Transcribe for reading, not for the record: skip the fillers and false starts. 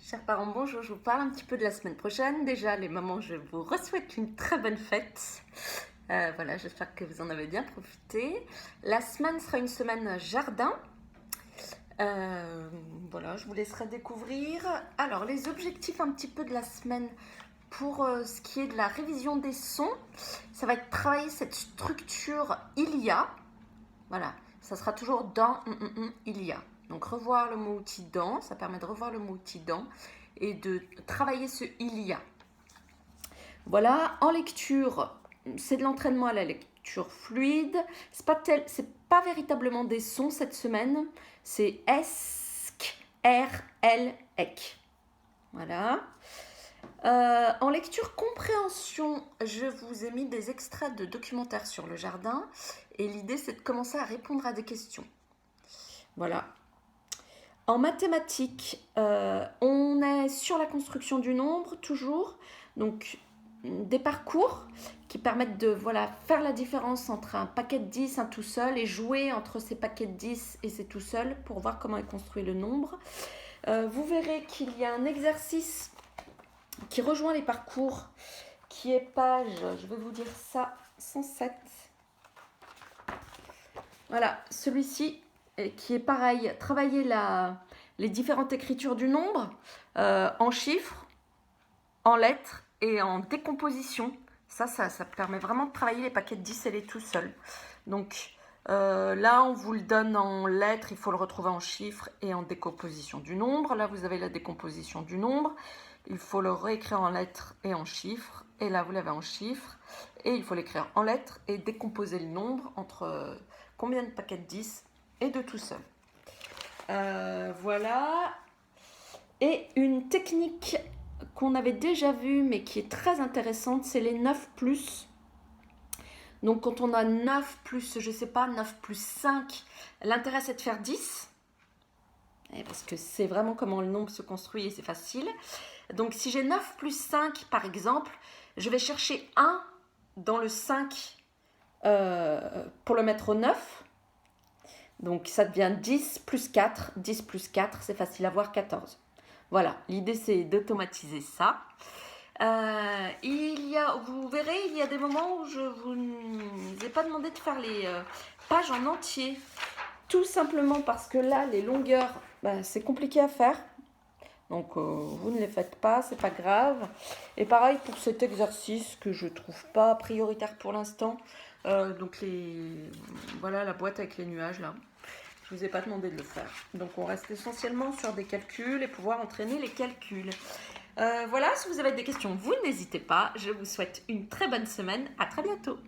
Chers parents, bonjour, je vous parle un petit peu de la semaine prochaine. Déjà, les mamans, je vous souhaite une très bonne fête. Voilà, j'espère que vous en avez bien profité. La semaine sera une semaine jardin. Voilà, je vous laisserai découvrir. Alors, les objectifs un petit peu de la semaine pour ce qui est de la révision des sons, ça va être travailler cette structure il y a. Voilà, ça sera toujours dans il y a. Donc revoir le mot outil dans, ça permet de revoir le mot outil dans et de travailler ce il y a. Voilà, en lecture, c'est de l'entraînement à la lecture fluide. C'est pas véritablement des sons cette semaine, c'est ESC, R, L, EC. Voilà. En lecture compréhension, je vous ai mis des extraits de documentaires sur le jardin et l'idée c'est de commencer à répondre à des questions. Voilà. En mathématiques, on est sur la construction du nombre toujours, donc des parcours qui permettent de faire la différence entre un paquet de 10, un tout seul, et jouer entre ces paquets de 10 et ces tout seuls pour voir comment est construit le nombre. Vous verrez qu'il y a un exercice qui rejoint les parcours, qui est page, je vais vous dire ça, 107. Voilà, celui-ci qui est pareil, travailler les différentes écritures du nombre en chiffres, en lettres et en décomposition. Ça permet vraiment de travailler les paquets de 10 et les tout seuls. Donc là, on vous le donne en lettres, il faut le retrouver en chiffres et en décomposition du nombre. Là, vous avez la décomposition du nombre. Il faut le réécrire en lettres et en chiffres. Et là, vous l'avez en chiffres. Et il faut l'écrire en lettres et décomposer le nombre entre combien de paquets de 10 et de tout seul. Voilà. Et une technique qu'on avait déjà vue, mais qui est très intéressante, c'est les 9+. Donc, quand on a 9 plus, je sais pas, 9 plus 5, l'intérêt, c'est de faire 10. Parce que c'est vraiment comment le nombre se construit et c'est facile. Donc, si j'ai 9 plus 5, par exemple, je vais chercher 1 dans le 5 pour le mettre au 9. Donc, ça devient 10 plus 4. 10 plus 4, c'est facile à voir, 14. Voilà, l'idée, c'est d'automatiser ça. Vous verrez, il y a des moments où je ne vous ai pas demandé de faire les pages en entier. Tout simplement parce que là, les longueurs, c'est compliqué à faire. Donc, vous ne les faites pas, c'est pas grave. Et pareil pour cet exercice que je trouve pas prioritaire pour l'instant. Donc, voilà la boîte avec les nuages là. Je vous ai pas demandé de le faire. Donc, on reste essentiellement sur des calculs et pouvoir entraîner les calculs. Voilà, si vous avez des questions, vous n'hésitez pas. Je vous souhaite une très bonne semaine. À très bientôt.